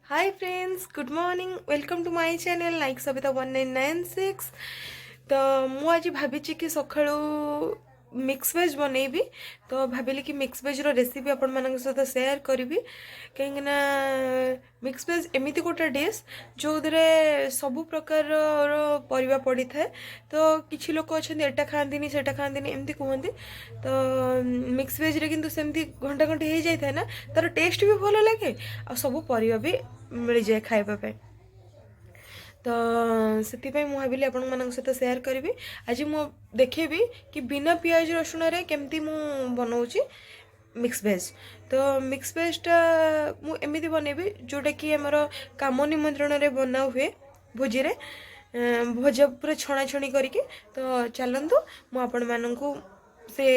Hi friends, good morning. Welcome to my channel Naik Sabita 1996। तो मु आज भाभी कि सकाळू मिक्स वेज बनैबी। तो भाविली कि मिक्स वेज रो रेसिपी आपण मान सहित शेयर करी कहीं मिक्स वेज एमती गोटे डिश जो सबु प्रकार परिवा पड़ी थाए। तो किसी लोक अच्छा एटा खाती सेटा खाती एमती कहते। तो मिक्स वेज रे किंतु सेमती घंटा घंटे हो जाए ना, तार टेस्ट भी भल लगे आ सब परिवा भी मिल जाए खाइबा। तो से मुझे भाविली आपण मान सहित शेयर करी। आज मु देखेबी कि बिना पियाज रसुण रे केमती मु बनाऊँगी मिक्स वेज। तो मिक्स वेजटा मुझे बनैबी जोटा कि आमर काम निमंत्रण रे बना हुए भोजी रे भजा पूरा छणाछणी करके। तो चलतु मुझे से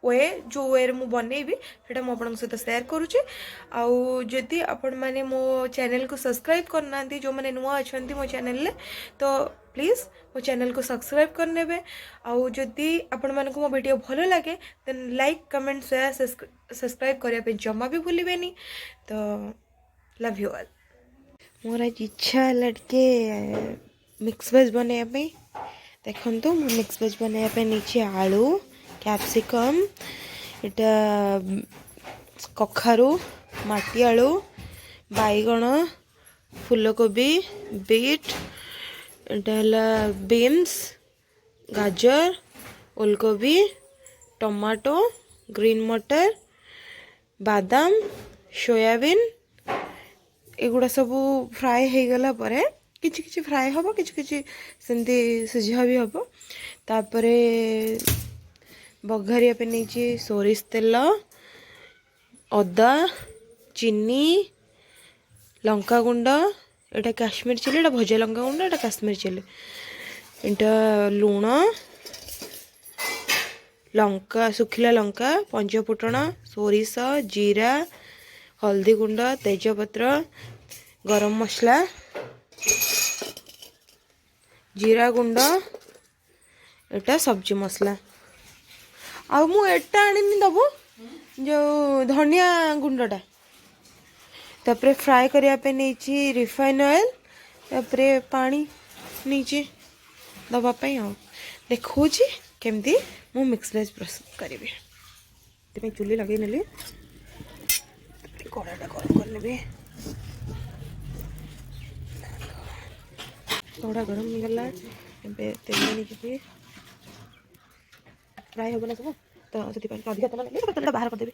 वे जो वे मु बनैबी सेटा मु आपन सहित शेयर करुच्ची। आउ जदि आपण माने मो चैनल को सब्सक्राइब करना जो मैंने नुआ अच्छा मो चैनल ले, तो प्लीज़ मो चैनल को सब्सक्राइब करने। आउ जदि आपण मानक मो वीडियो भल लगे then like comment share subscribe करने जमा भी भूलिबेनी। तो लव यू ऑल। मोर आज इच्छा है टे मिक्स वेज बनवाई। देखो मिक्स वेज बनवाई नीचे आलू, कैप्सिकम, इटा कखारू, माटी आलू, बैगण, फूलकोबी, बीट, इटा बीन्स, गाजर, ओलकोबी, टमाटो, ग्रीन मटर, बादाम, सोयाबीन एगुड़ा सब फ्राए हो गला परे किछि किछि फ्राए हम किछि किछि सेमती सिझा भी हम। तापर बघारिया पे नहीं सोरिष तेल, अदा, चीनी, लंका गुंड, एटा काश्मीर चिली, एटा भजा लंका गुंड, एटा काश्मीर चिली, एटा लुण, लंका सुखिला लंका, पंचफुटण, सोरिष, जीरा, हल्दी गुंड, तेजपत्र, गरम मसला, जीरा गुंड, एटा सब्जी मसला। आ मु एटा आनिनी दबो जो धनिया गुंडटा। तापरे फ्राए करिया पे नीचे रिफाइन ऑयल, तापरे पानी नीचे दबा पे आ देखो केमती मु मिक्स वेज प्रस्तुत करी। ते चुली लगे नेली, कड़ाटा गरम कर लेबे। कड़ा गरम हो गला तेल नहीं फ्राए होगा ना सब। तो से अधिक तेल नहीं तेल बाहर करदेवी।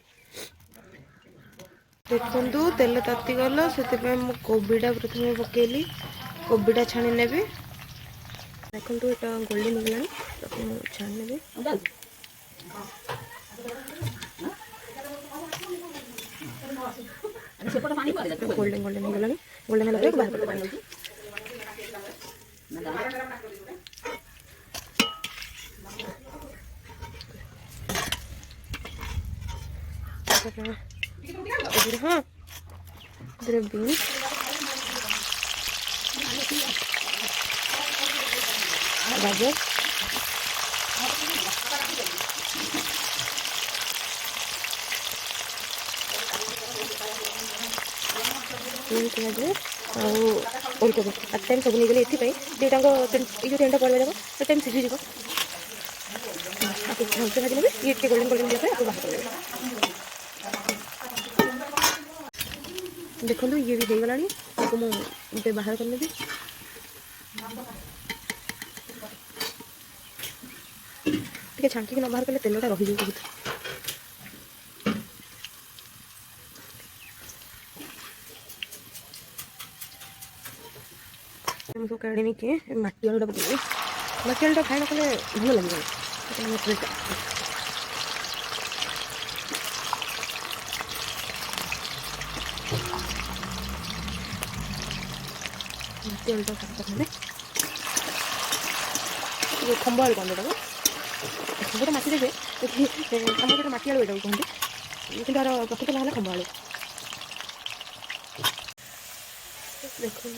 देखु तेल ताती गला से कोबीटा प्रथम पकेली, कोबीटा छाणी ने। देखो यहाँ गोल्डन हो गला छाणी ने गोल्डन गोल्डन हो गला। गोल्डन है बाहर कर हाँ बीन्स, गाजर, प्याज और ओलकोबी एट टाइम सब नहीं गले ये दुटा ये तीन पड़वा जाक टाइम सीझीज भलसे भाजी ने ये गोल्डन गोल्डन दिया बाहर कर देखो ये भी हो गला मुझे बाहर करने भी टे छांकी न बाहर कले तेलटा रही जाए बहुत। सब काढ़ी नहीं किए माटी आलूटा पकड़े। माटी आलूटा खाए कले भल लगे खंब आलू कहते खंबटा माटी देखे आम जो माटी आलू यहाँ कहते कि तार प्रकृत ना खंब आलू। देखो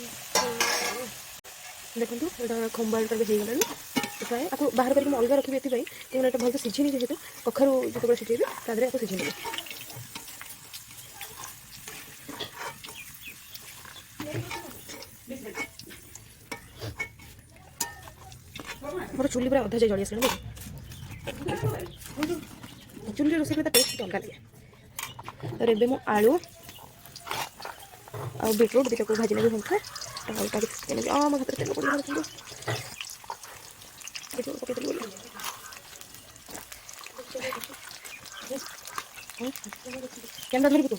यहाँ खंब आलूटा भी हो गला फ्राए आपको बाहर करके अलग रखी ये कहीं भल सीझी जेहतु कखारू जो सीझेबी तादेह आपको सीझी ने। मोर चुली पूरा अधा जाए जड़ी आसला चुली रोषे कर टेस्ट अलग लगे और एबे मु आलू आ बीटरूट दुटा को भाजी नेबी भलसे हल्का पके नेबी मो हाथ तेल पड़ी गला बीटरूट पके देली बोली कैमरा धरिबु तू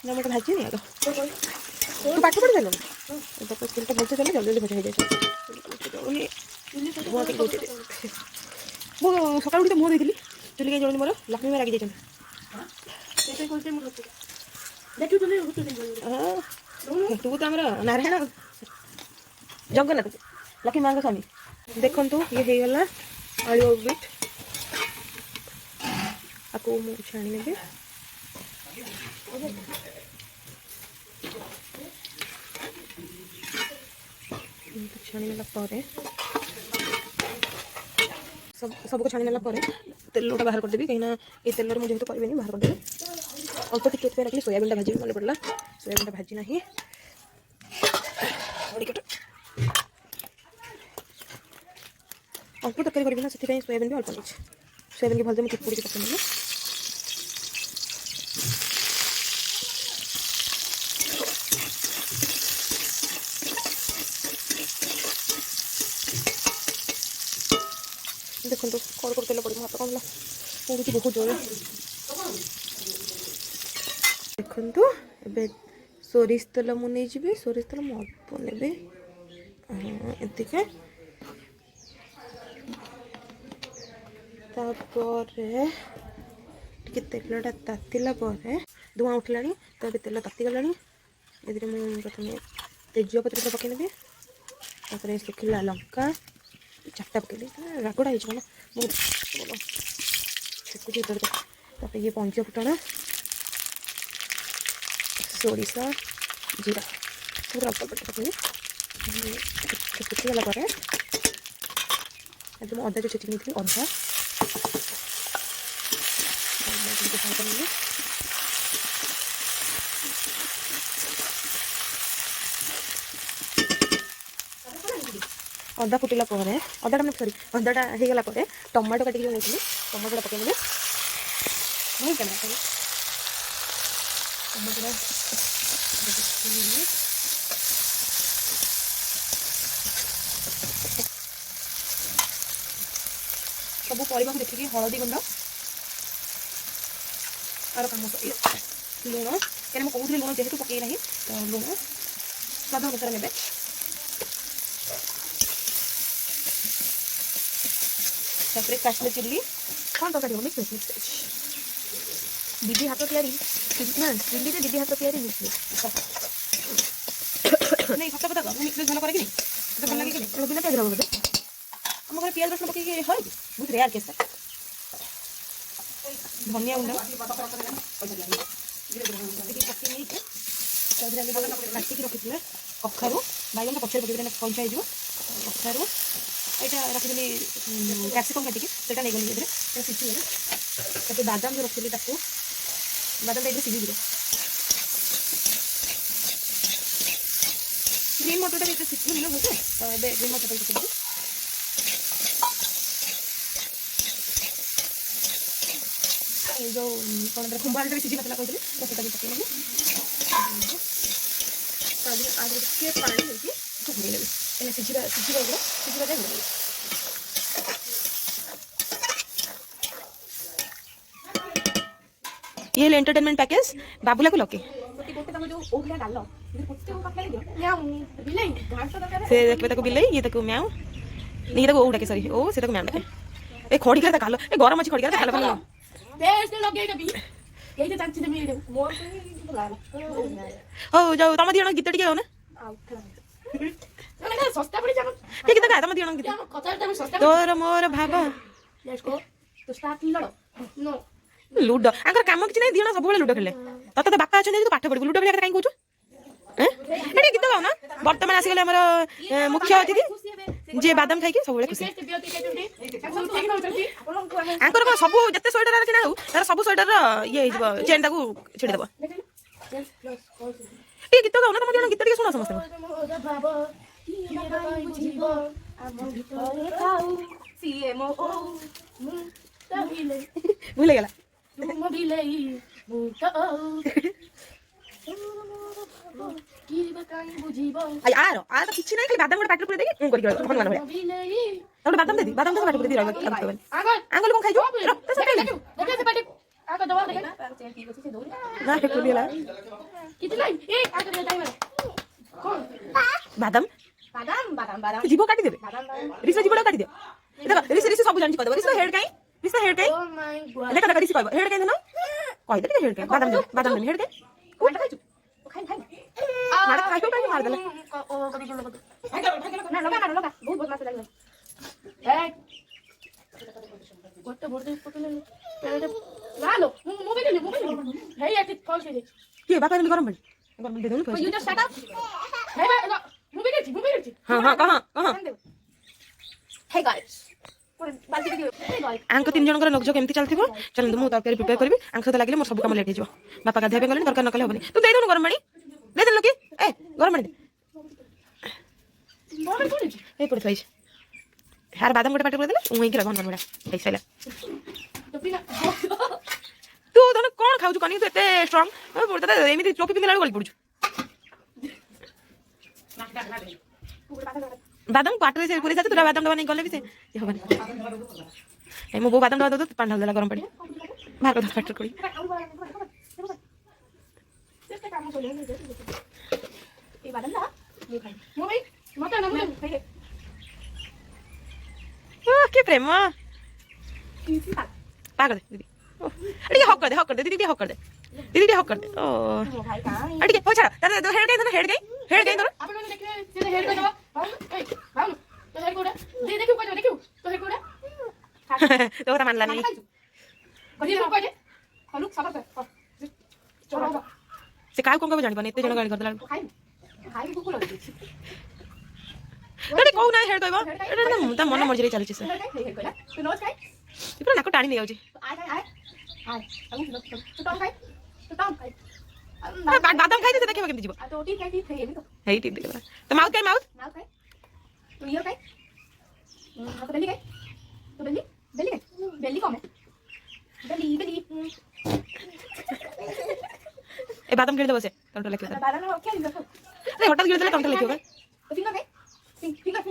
ना मत भाजी नहीं आलो तू पाठ पढ़ी देलो तो तेलटा भलसे चले जल्दी जल्दी भजा हो जाए मो सकाल उठी तो मुह देती चुली कहीं जल्दी मोर लक्ष्मी में रागी जाइए तू तो आम नारायण जगन्नाथ लक्ष्मी माँ स्वामी देखु ये हो गला आलू बीट आपको छाणी ने छाणी नेला सबको छाणी नेला तेलटा बाहर करदेवी कहीं ये तेल मुझे तो करेंगे बाहर करदेवी अल्प टिके रखी सोयाबीन भाजी मन पड़ा सोयाबीन भाजी ना अल्प तरकारी करी ना से सोयाबीन भी अल्प नहीं सोयाबीन की भलसे मुझे चिपुड़ी पकड़ देखो कड़ कर तेल पड़े हाथ कौन पड़ू बहुत जोर देखु ए सोरिष तेल मुझे सोरिष तेल मु अल्प ने एतिके तेलटा तातिला धुआं उठला तो ये तेल तातीगला ये प्रथम तेजपत्र पकईनेबी सुखिला लंका चार्टा पकड़ी रागड़ा हो बहुत छेकुची ये पंच फुटण सोरिष जीरा सब अल्प अल्प पकड़ी फुटीगला अदा जो छेची नहीं अदा अदा फुटिला अदाटा मैं सॉरी अदाटा हो गला टमाटो काटिक नहीं टमाटोटा पकईने टमाटोटा सब परिवा देखिए हलदी गुंड आर कम लुण क्या कौन लुण जेहेतु पकई ना तो लुण स्वाद अनुसार ने काश्मीर चिल्ली कौन तरकारी मिक्स मिक्स दीदी हाथ तैयारी ना चिल्ली दीदी हाथ तैयारी मिक्स नहीं सत कथा मिक्स भल करे कि भल लगे कि बिना प्याज बोधे आम घर प्याज रसुण पकई है बहुत रेयर केस धनिया गुंड काटिक रखी कखारू बैगन पचर पकड़ कंचा हो कखारू यहाँ रखी कैप्सिकम काटिक से नहीं गली सीझे बादाम जो रखी बादाम टाइप सीझी ग्रीन मटरटा भी सीखी ना बोलते तो ये ग्रीन मटर पकड़ जो कौन कुंभाटा भी सीझी ना कहते तो भी पकड़े आगे पानी देती घोड़े सीझा जाए घोड़े ये एंटरटेनमेंट पैकेज बाबूला को लके से देखबे ताको बिलाई ये ताको म्याऊ नहीं ताको ओडा के सॉरी ओ से ताको म्याऊ डाके ए खड़ी करे कालो ए गरम अछि खड़ी करे कालो कालो टेस्ट लगे देबी यही तो चांची देबी मोर हो जाओ तम दियण गीत टिके हो ना सस्ता पड़ी जानो ठीक है तम दियण गीत तोर मोर भाबा लेट्स गो तो स्टार्ट लड़ो नो लूडो आंकर काम किसी नहीं दियण सब लूडो खेले तत तो बापा अच्छा तू पाठ पढ़ू लूडो खेल कहीं कहूँ एटे गीत गाओ ना बर्तमान आसीगले आमर मुख्य अतिथि जे बादाम खाई सब खुशी आंकर सब जिते स्वेटर किना हो तार सब स्वेटर ये चेन छेड़ी देव टी गीत गाओ ना तुम जण गीत टी सुना समस्त भूल गला यार आ तो किछि नहीं बादाम गोटे पाटी पूरे देगी करी हनुमान भलिया तोड़ बादाम दे दी बादाम दे पाटी पूरे दी रहबा आंगल कोन खाइ जो तो सब देखे से पाटी आका दवा दे ना हे कुली ला किछि लाई ए आका दे टाइम कोन बादाम बादाम बादाम बादाम जीवो काटी देबे रिसा जीवो काटी दे देखो रिसा सब जानछि कदबो रिसा हेड काई ओ माय गॉड देखो देखो रिसा कहबो हेड काई देनो कहि दे हेड काई बादाम दे हेड काई कोन खाइ खाइ खाइ मार खाइ तो मार देले ओ कभी जो ना लगा बहुत मस्त लागला ए गोटे बोर्ड दे पकले लालो मोबाइल हे यार कॉल के के बापा ने गरम दे दो यू जस्ट शट अप हे मोबाइल हां कहां हे गाइस आंक 3 जनकर नगजो केमती चलथिबो चल मु तरकारी प्रिपेयर करबी आंक सहित लागले मोर सब काम लेट हिजो बापा गाधे पे गले तरकारी नकले होबनी तू दे दो गरम पानी दे दे लोकी ए गरम पानी दे ए पड़ थाइस यार बादाम गोटे पाटी कर देले उही कि रगन बनबडा हे सैला तू तने कोन खाउ कनी तू एते स्ट्रांग पड़ता एमिति टोपी पिंदला गली पड़छु बादाम पाटे से पूरी जाते तोरा बादाम दवा नहीं गले भी से होबनी ए मो बो बादाम दवा दो पानी ढाल देला गरम पानी मार कर फैक्टर करी ए बादाम ना ये खाई मो भाई मत ना मत खाई के प्रेम पागल दीदी अरे हक कर दे दीदी हक कर दे दीदी हक कर दे ओ भाई का अरे हो छाड़ तो हेड गई तो अपन ने देखे से हेड कर दवा ए बाऊ तो हेड कोड़ा दे देखियो को देखियो तो हेड कोड़ा तो ता मानला नहीं बड़ी को दे हलुक सब कर चलो से काय कोन को जानि बने एते जण गाड़ी कर देला खाई को लग अरे को ना हेड कहबो एटा ता मन मर्जी रे चली छी से हेड कहला तू नोच खाई इपरा नाको टाणी नै आउची आय तू टम खाई बादाम खाई दे देखिबा केमति जीवो तो टी खाई हेबी तो हेई टी देखला तो माउथ खाई तू इयर खाई तो बेली खाई तो बेली कम है बेली ए बादाम गिर दे बसे टंटा लेके बादाम हो क्या देखो अरे हटात गिर देले टंटा लेके होगा तो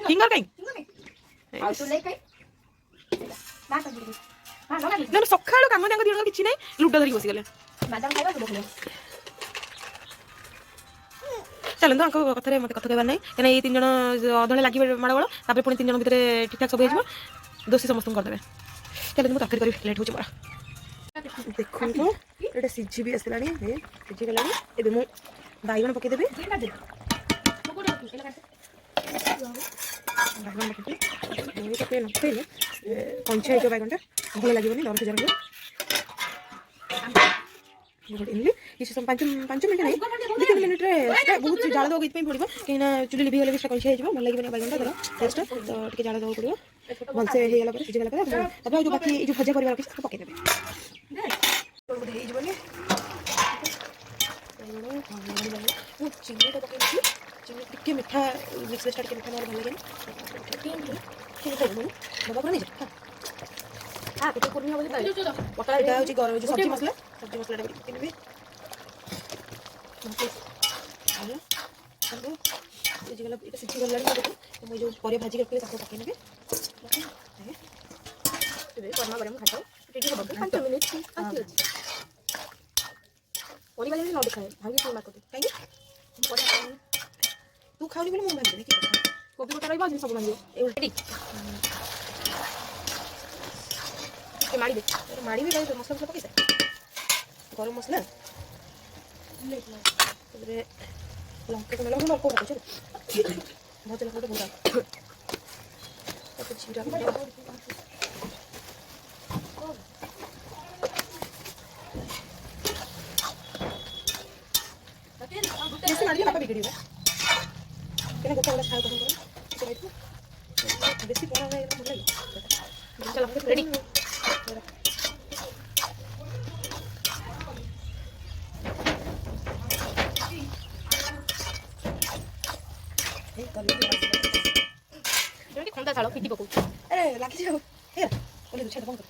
फिंगर खाई और तू ले खाई ना कर दे हां ना सखाळो काम त्यांग दिनो किछि नै लुडो धरि बसी गेले बादाम खाइबा लुडो खेले चलन तो कथा रे मते कथा कहबा नै एना ए 3 जण अधळे लागि माडगळ तापर पुनी 3 जण भितरे ठीक ठाक सब हे जबो दोषी समस्त कर देबे चलन मु तकरी करी लेट हो मोरा देखो तो एटा सिजी भी असलानी हे सिजी गलानी एबे मु बाइगण पके देबे बाइगण पके नथे पंचा जो बाइगणटा भल लागबनी दर हजार इनली किसी सम 5 मिनट नहीं 2 मिनट रे बहुत जाल दो गइत पे पड़िबो कहिना चुली लिबी होले भी कंचा हे जबो भल लागबनी बाइगणटा दर टेस्ट तो टिके जाल दो पड़िबो भल से हे गेला पर सिजी गेला पर अब जो बाकी जो भजा करबा के पके देबे तो हे जबनी वो चिंगड़ी तो पके दी चिंगड़ी टिके मीठा मिक्स स्टार्ट के मीठा मार भल लागेनी ठीक है बाबा पर नहीं जा हां तो पूर्ण हो गई पकड़ा इटा हो गरम जो सब्जी मसाला टा पके देबे हेलो हेलो सिजी गेला इटा सिजी गेला देखो तो मैं जो परिया भाजी करके ताको पके नेबे तेबे परमा गरम खातो टिके हो 5 मिनिट आती अछि परिया वाले न दिखाए भागी तू मार करते काई तू खाওনি বলে মন ভাঙবে নাকি কপি কটা রইবা সব ভাঙবে এই উল্টি के मारी दे मारी भी जाए तो मसला पके गरम मसला तबरे लंका को लगा को पके बहुत लगा तो बहुत तो जीरा जैसे मारी पापा बिगड़ी है केना गोटा वाला खाओ तो बेसी पड़ा है तो बोले चलो रेडी ଖନ୍ଦା ଝାଳ ପିଟି ପକଉଛି। ଆରେ ଲାଗିଛି ଆଉ ହେଇଗଲା ଓହ୍ଲେଇ ଦେ ଛାଡ଼ ବନ୍ଦ କର